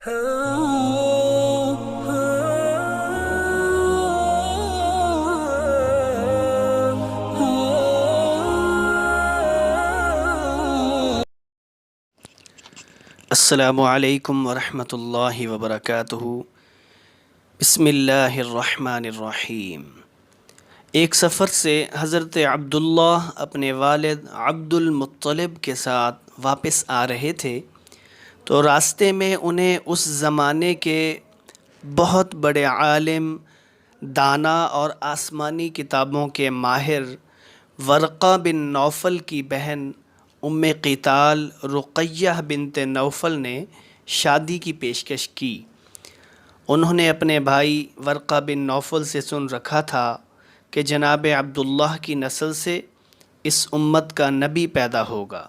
السلام علیکم ورحمۃ اللہ وبرکاتہ۔ بسم اللہ الرحمن الرحیم۔ ایک سفر سے حضرت عبداللہ اپنے والد عبد المطلب کے ساتھ واپس آ رہے تھے تو راستے میں انہیں اس زمانے کے بہت بڑے عالم، دانا اور آسمانی کتابوں کے ماہر ورقہ بن نوفل کی بہن ام قتال رقیہ بنت نوفل نے شادی کی پیشکش کی۔ انہوں نے اپنے بھائی ورقہ بن نوفل سے سن رکھا تھا کہ جناب عبداللہ کی نسل سے اس امت کا نبی پیدا ہوگا۔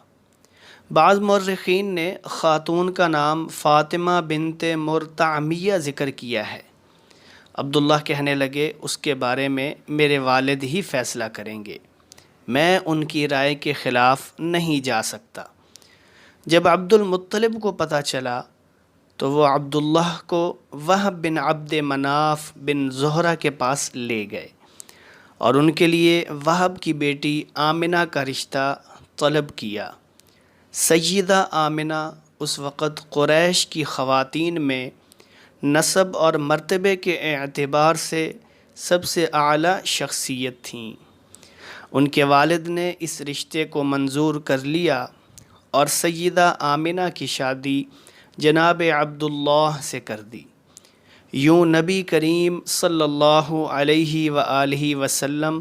بعض مورخین نے خاتون کا نام فاطمہ بنت مرتعمیہ ذکر کیا ہے۔ عبداللہ کہنے لگے، اس کے بارے میں میرے والد ہی فیصلہ کریں گے، میں ان کی رائے کے خلاف نہیں جا سکتا۔ جب عبد المطلب کو پتہ چلا تو وہ عبداللہ کو وہب بن عبد مناف بن زہرہ کے پاس لے گئے اور ان کے لیے وہب کی بیٹی آمنہ کا رشتہ طلب کیا۔ سیدہ آمنہ اس وقت قریش کی خواتین میں نسب اور مرتبے کے اعتبار سے سب سے اعلیٰ شخصیت تھیں۔ ان کے والد نے اس رشتے کو منظور کر لیا اور سیدہ آمنہ کی شادی جناب عبداللہ سے کر دی۔ یوں نبی کریم صلی اللہ علیہ وآلہ وسلم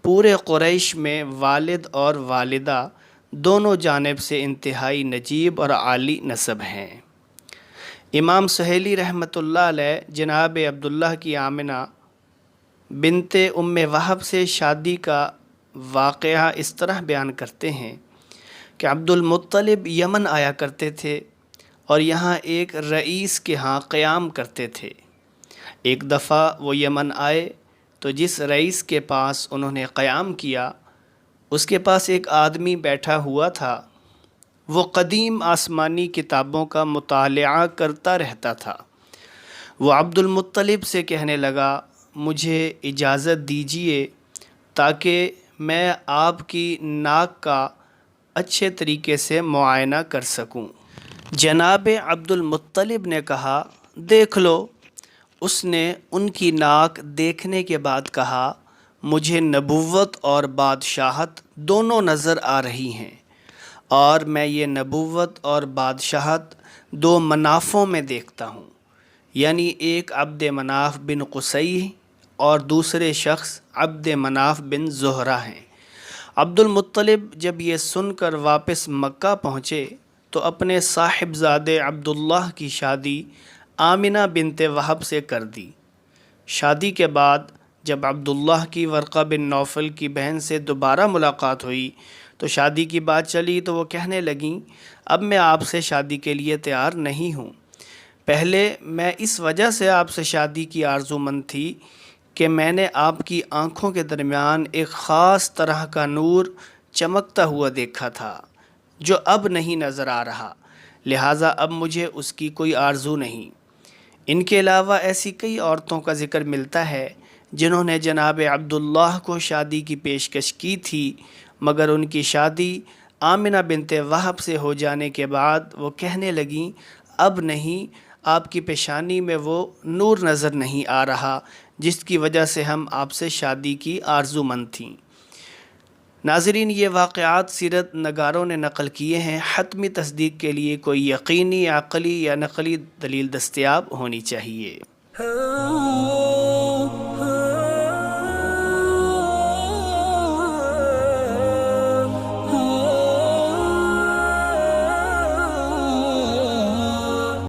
پورے قریش میں والد اور والدہ دونوں جانب سے انتہائی نجیب اور عالی نسب ہیں۔ امام سہیلی رحمۃ اللہ علیہ جناب عبداللہ کی آمنہ بنت ام وہب سے شادی کا واقعہ اس طرح بیان کرتے ہیں کہ عبد المطلب یمن آیا کرتے تھے اور یہاں ایک رئیس کے ہاں قیام کرتے تھے۔ ایک دفعہ وہ یمن آئے تو جس رئیس کے پاس انہوں نے قیام کیا اس کے پاس ایک آدمی بیٹھا ہوا تھا۔ وہ قدیم آسمانی کتابوں کا مطالعہ کرتا رہتا تھا۔ وہ عبد المطلب سے کہنے لگا، مجھے اجازت دیجیے تاکہ میں آپ کی ناک کا اچھے طریقے سے معائنہ کر سکوں۔ جناب عبد المطلب نے کہا، دیکھ لو۔ اس نے ان کی ناک دیکھنے کے بعد کہا، مجھے نبوت اور بادشاہت دونوں نظر آ رہی ہیں اور میں یہ نبوت اور بادشاہت دو منافوں میں دیکھتا ہوں، یعنی ایک عبد مناف بن قصی اور دوسرے شخص عبد مناف بن زہرہ ہیں۔ عبد المطلب جب یہ سن کر واپس مکہ پہنچے تو اپنے صاحبزادے عبداللہ کی شادی آمنہ بنت وہب سے کر دی۔ شادی کے بعد جب عبداللہ کی ورقہ بن نوفل کی بہن سے دوبارہ ملاقات ہوئی تو شادی کی بات چلی تو وہ کہنے لگیں، اب میں آپ سے شادی کے لیے تیار نہیں ہوں۔ پہلے میں اس وجہ سے آپ سے شادی کی آرزومند تھی کہ میں نے آپ کی آنکھوں کے درمیان ایک خاص طرح کا نور چمکتا ہوا دیکھا تھا جو اب نہیں نظر آ رہا، لہٰذا اب مجھے اس کی کوئی آرزو نہیں۔ ان کے علاوہ ایسی کئی عورتوں کا ذکر ملتا ہے جنہوں نے جناب عبداللہ کو شادی کی پیشکش کی تھی، مگر ان کی شادی آمنہ بنت وہب سے ہو جانے کے بعد وہ کہنے لگیں، اب نہیں، آپ کی پیشانی میں وہ نور نظر نہیں آ رہا جس کی وجہ سے ہم آپ سے شادی کی آرزو مند تھیں۔ ناظرین، یہ واقعات سیرت نگاروں نے نقل کیے ہیں۔ حتمی تصدیق کے لیے کوئی یقینی، عقلی یا نقلی دلیل دستیاب ہونی چاہیے۔